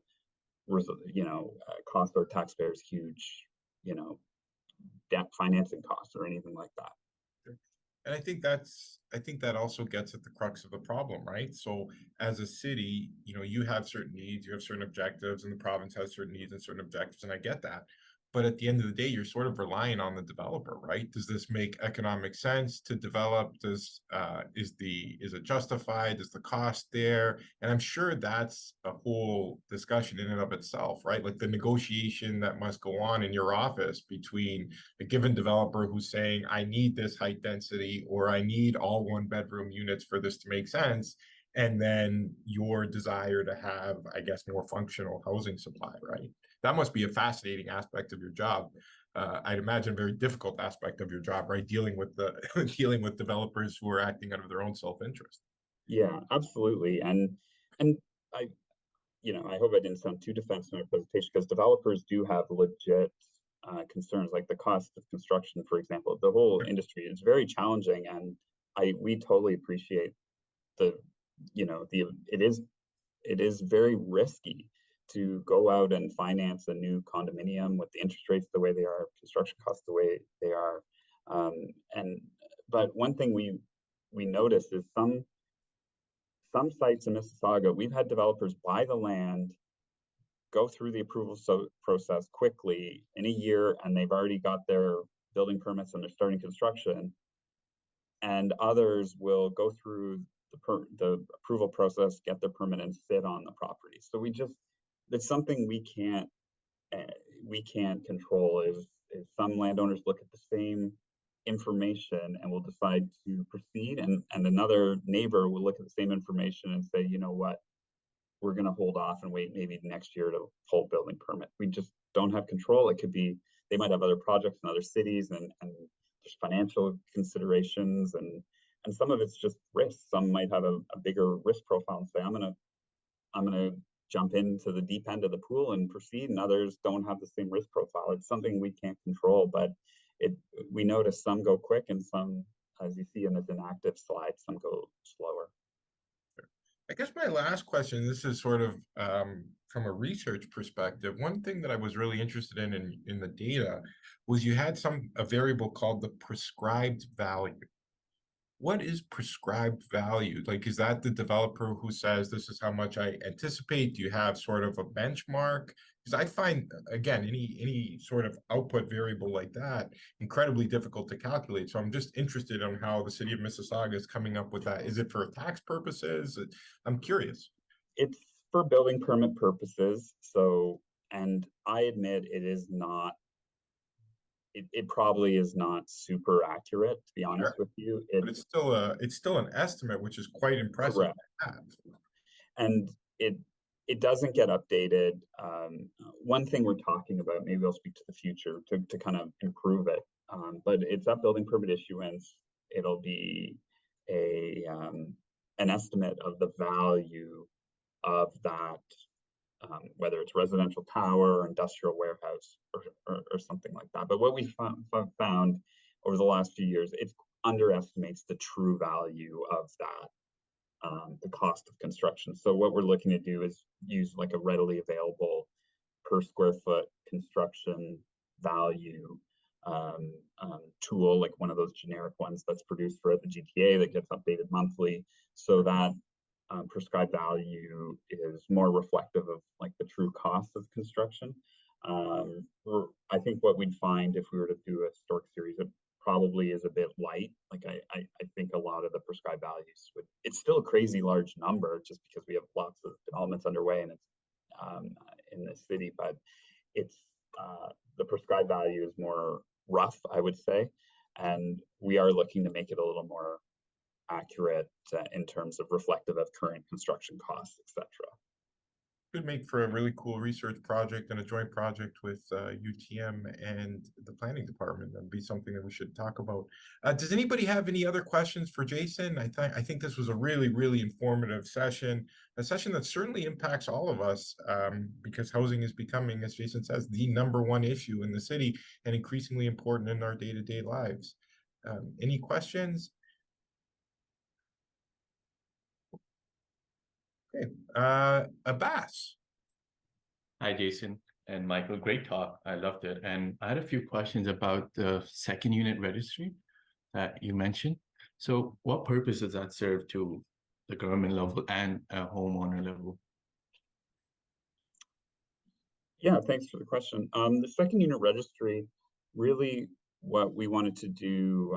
cost our taxpayers huge, debt financing costs or anything like that. And I think that also gets at the crux of the problem, right? So as a city, you have certain needs, you have certain objectives, and the province has certain needs and certain objectives, and I get that. But at the end of the day, you're sort of relying on the developer, right? Does this make economic sense to develop? Is it justified? Is the cost there? And I'm sure that's a whole discussion in and of itself, right? Like the negotiation that must go on in your office between a given developer who's saying, I need this height density, or I need all 1 bedroom units for this to make sense, and then your desire to have, I guess, more functional housing supply, right? That must be a fascinating aspect of your job. I'd imagine a very difficult aspect of your job, right? Dealing with dealing with developers who are acting out of their own self-interest. Yeah, absolutely. And I I hope I didn't sound too defensive in my presentation, because developers do have legit concerns, like the cost of construction, for example. The whole industry is very challenging, and we totally appreciate the it is very risky to go out and finance a new condominium with the interest rates the way they are, construction costs the way they are. And but one thing we notice is some sites in Mississauga, we've had developers buy the land, go through the approval process quickly in a year, and they've already got their building permits and they're starting construction. And others will go through the approval process, get their permit, and sit on the property. So it's something we can't control. Is some landowners look at the same information and will decide to proceed, and another neighbor will look at the same information and say, you know what, we're going to hold off and wait maybe next year to pull building permit. We just don't have control. It could be they might have other projects in other cities, and there's financial considerations, and some of it's just risk. Some might have a bigger risk profile and say, I'm gonna jump into the deep end of the pool and proceed, and others don't have the same risk profile. It's something we can't control, but we notice some go quick, and some, as you see in this inactive slide, some go slower. I guess my last question, this is sort of from a research perspective. One thing that I was really interested in the data was you had a variable called the prescribed value. what is prescribed value? Like, is that the developer who says this is how much I anticipate? Do you have sort of a benchmark? Because I find, again, any sort of output variable like that incredibly difficult to calculate. So I'm just interested in how the city of Mississauga is coming up with that. Is it for tax purposes? I'm curious. It's for building permit purposes. So, and I admit it is not, it probably is not super accurate, to be honest Sure. with you. But it's still an estimate, which is quite impressive Correct. to have. And it it doesn't get updated. One thing we're talking about, maybe I'll speak to the future to kind of improve it. But it's up building permit issuance. It'll be a an estimate of the value of that, whether it's residential tower or industrial warehouse or something like that. But what we found over the last few years, it underestimates the true value of that, the cost of construction. So what we're looking to do is use like a readily available per square foot construction value tool, like one of those generic ones that's produced throughout the GTA that gets updated monthly, so that prescribed value is more reflective of like the true cost of construction. I think what we'd find if we were to do a historic series, it probably is a bit light. Like I think a lot of the prescribed values would, it's still a crazy large number just because we have lots of developments underway and it's in the city, but it's the prescribed value is more rough, I would say, and we are looking to make it a little more accurate in terms of reflective of current construction costs, etc. Could make for a really cool research project and a joint project with UTM and the planning department. That'd be something that we should talk about. Does anybody have any other questions for Jason? I think this was a really informative session, a session that certainly impacts all of us, because housing is becoming, as Jason says, the #1 issue in the city and increasingly important in our day-to-day lives. Any questions? Okay, Abbas. Hi, Jason and Michael. Great talk. I loved it. And I had a few questions about the second unit registry that you mentioned. So what purpose does that serve to the government level and a homeowner level? Yeah, thanks for the question. The second unit registry, really what we wanted to do,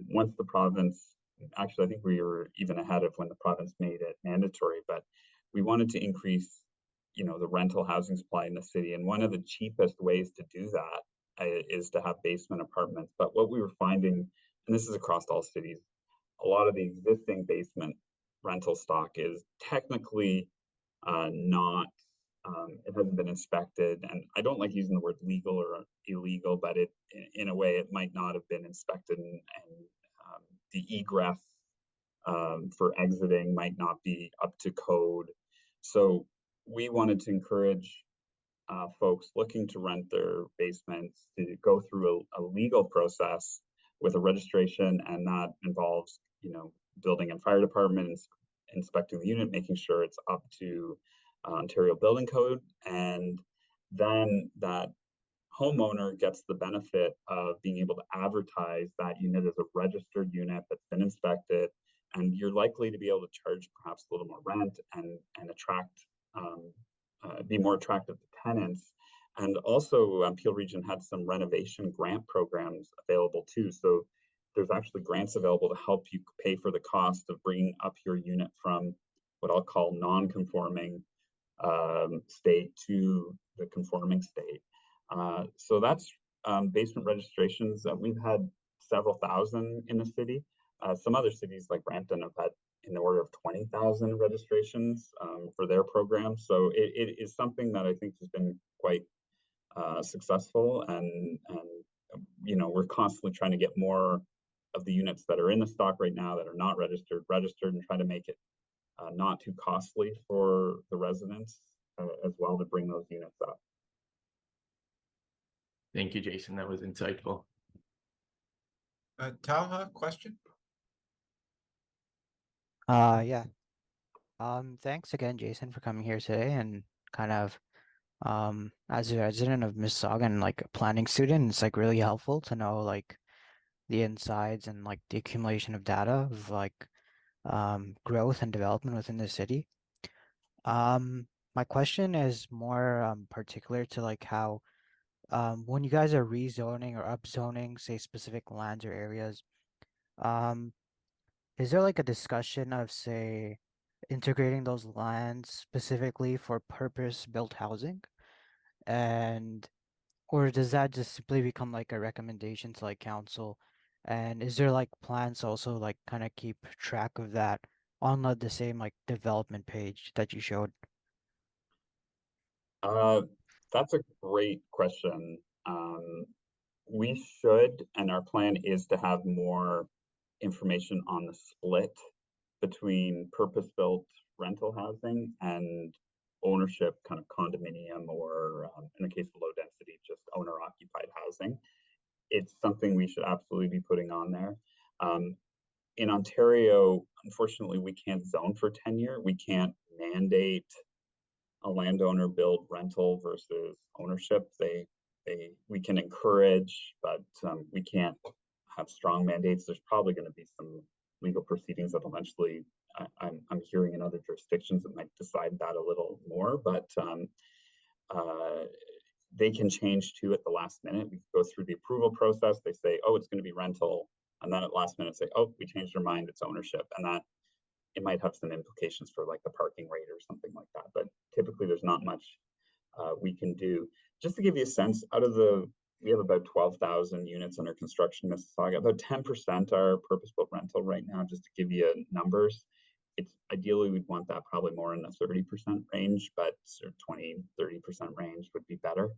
once the province, actually, I think we were even ahead of when the province made it mandatory, but we wanted to increase, the rental housing supply in the city. And one of the cheapest ways to do that is to have basement apartments. But what we were finding, and this is across all cities, a lot of the existing basement rental stock is technically not, it hasn't been inspected. And I don't like using the word legal or illegal, but in a way, it might not have been inspected, and the egress for exiting might not be up to code. So we wanted to encourage folks looking to rent their basements to go through a legal process with a registration, and that involves, building and fire department inspecting the unit, making sure it's up to Ontario Building Code, and then that homeowner gets the benefit of being able to advertise that unit as a registered unit that's been inspected, and you're likely to be able to charge perhaps a little more rent and attract, be more attractive to tenants. And also, Peel Region had some renovation grant programs available too. So there's actually grants available to help you pay for the cost of bringing up your unit from what I'll call non-conforming state to the conforming state. So that's basement registrations. We've had several thousand in the city. Some other cities like Brampton have had in the order of 20,000 registrations for their program. So it is something that I think has been quite successful, and we're constantly trying to get more of the units that are in the stock right now that are not registered, and try to make it not too costly for the residents as well to bring those units up. Thank you, Jason. That was insightful. Talha, question? Yeah. Thanks again, Jason, for coming here today and kind of as a resident of Mississauga and like a planning student, it's like really helpful to know like the insides and like the accumulation of data of like growth and development within the city. My question is more particular to like how when you guys are rezoning or upzoning, say specific lands or areas, um, is there like a discussion of say integrating those lands specifically for purpose-built housing? And or does that just simply become like a recommendation to like council? And is there like plans to also like kind of keep track of that on the same like development page that you showed? Uh, that's a great question. We should, and our plan is to have more information on the split between purpose-built rental housing and ownership, kind of condominium, or in the case of low density, just owner-occupied housing. It's something we should absolutely be putting on there. In Ontario, unfortunately, we can't zone for tenure. We can't mandate a landowner build rental versus ownership. We can encourage, but we can't have strong mandates. There's probably going to be some legal proceedings that eventually I'm hearing in other jurisdictions that might decide that a little more, but they can change too at the last minute. We go through the approval process. They say, oh, it's going to be rental. And then at last minute say, oh, we changed our mind, it's ownership. And that it might have some implications for like the parking rate or something like that. But typically there's not much we can do. Just to give you a sense, we have about 12,000 units under construction in Mississauga. About 10% are purpose-built rental right now, just to give you numbers. It's ideally we'd want that probably more in the 30% range, but sort of 20, 30% range would be better.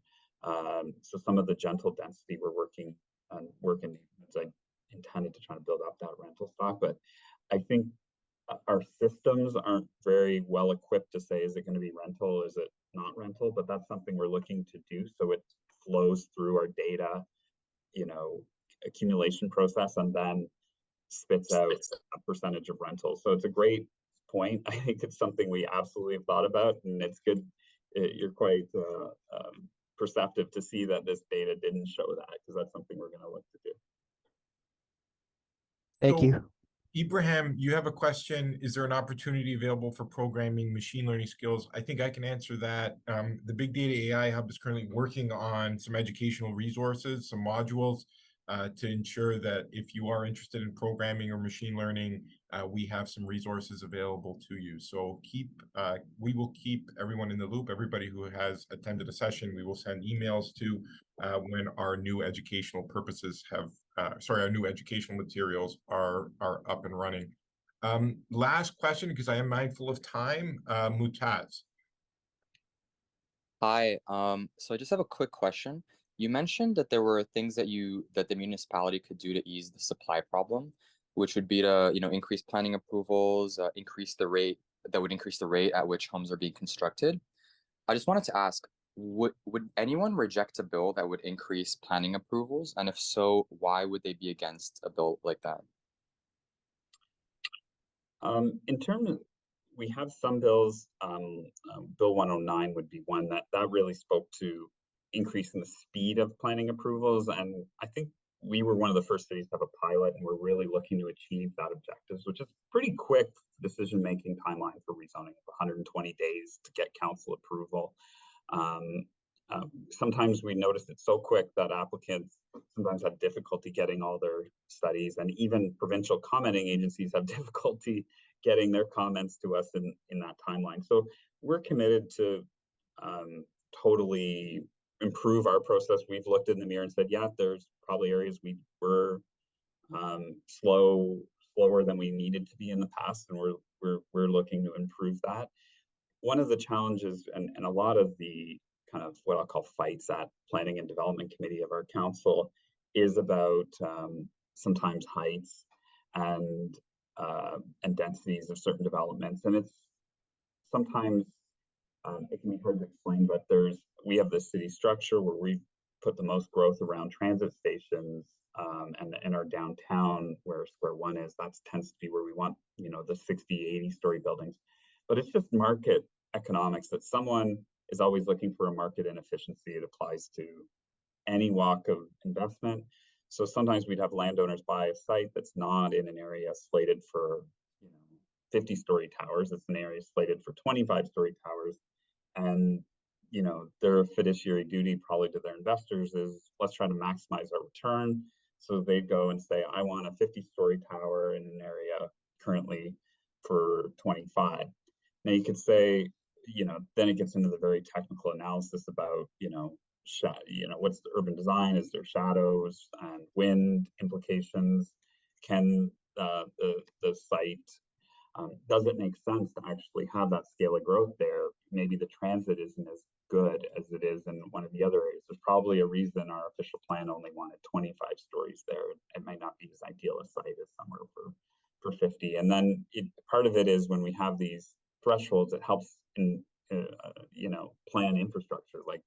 So some of the gentle density we're working neighborhoods, I intended to try to build up that rental stock, but I think our systems aren't very well equipped to say, is it going to be rental? Is it not rental? But that's something we're looking to do. So it flows through our data, accumulation process, and then spits out a percentage of rentals. So it's a great point. I think it's something we absolutely have thought about, and it's good. You're quite perceptive to see that this data didn't show that, because that's something we're going to look to do. Thank So, you. Ibrahim, you have a question. Is there an opportunity available for programming machine learning skills? I think I can answer that. The Big Data AI Hub is currently working on some educational resources, some modules to ensure that if you are interested in programming or machine learning, we have some resources available to you. So we will keep everyone in the loop. Everybody who has attended a session, we will send emails to when our new educational purposes our new educational materials are up and running. Last question, because I am mindful of time, Mutaz. Hi, so I just have a quick question. You mentioned that there were things that the municipality could do to ease the supply problem, which would be to, increase planning approvals, increase the rate at which homes are being constructed. I just wanted to ask, would anyone reject a bill that would increase planning approvals? And if so, why would they be against a bill like that? In terms of, we have some bills, Bill 109 would be one that really spoke to increasing the speed of planning approvals. And I think we were one of the first cities to have a pilot, and we're really looking to achieve that objectives, which is pretty quick decision-making timeline for rezoning of 120 days to get council approval. Sometimes we noticed it's so quick that applicants sometimes have difficulty getting all their studies, and even provincial commenting agencies have difficulty getting their comments to us in that timeline. So we're committed to totally improve our process. We've looked in the mirror and said, yeah, there's probably areas we were slower than we needed to be in the past, and we're looking to improve that. One of the challenges, and a lot of the kind of what I'll call fights at planning and development committee of our council, is about sometimes heights and densities of certain developments, and it's sometimes it can be hard to explain. But we have this city structure where we put the most growth around transit stations, and in our downtown where Square One is, that tends to be where we want the 60-80 story buildings. But it's just market economics that someone is always looking for a market inefficiency. It applies to any walk of investment. So sometimes we'd have landowners buy a site that's not in an area slated for, 50-story towers. It's an area slated for 25-story towers. And, their fiduciary duty probably to their investors is, let's try to maximize our return. So they'd go and say, I want a 50-story tower in an area currently for 25. Now you could say, then it gets into the very technical analysis about, what's the urban design? Is there shadows and wind implications? Can the site, does it make sense to actually have that scale of growth there? Maybe the transit isn't as good as it is in one of the other areas. There's probably a reason our official plan only wanted 25 stories there. It might not be as ideal a site as somewhere for 50. And then part of it is when we have these thresholds, it helps in plan infrastructure. Like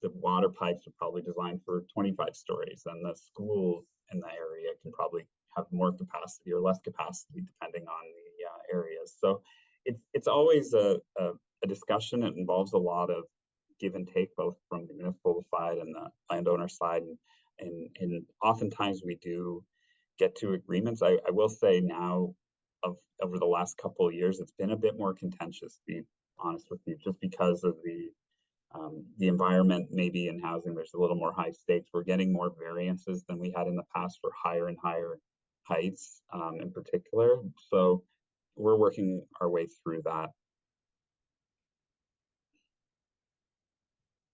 the water pipes are probably designed for 25 stories, and the schools in the area can probably have more capacity or less capacity depending on the areas. So it's always a discussion. It involves a lot of give and take, both from the municipal side and the landowner side, and oftentimes we do get to agreements. I will say now, over the last couple of years, it's been a bit more contentious, to be honest with you, just because of the environment. Maybe in housing there's a little more high stakes. We're getting more variances than we had in the past for higher and higher heights, in particular. So we're working our way through that.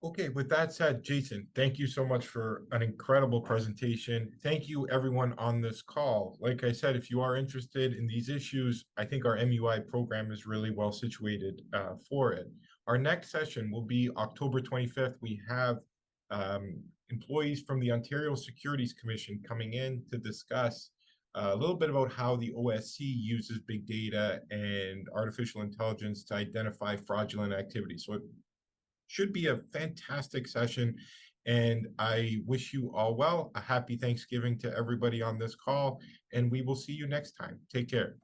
Okay, with that said, Jason, thank you so much for an incredible presentation. Thank you everyone on this call. Like I said, if you are interested in these issues, I think our MUI program is really well situated for it. Our next session will be October 25th. We have employees from the Ontario Securities Commission coming in to discuss a little bit about how the OSC uses big data and artificial intelligence to identify fraudulent activity. So it should be a fantastic session, and I wish you all well. A happy Thanksgiving to everybody on this call, and we will see you next time. Take care.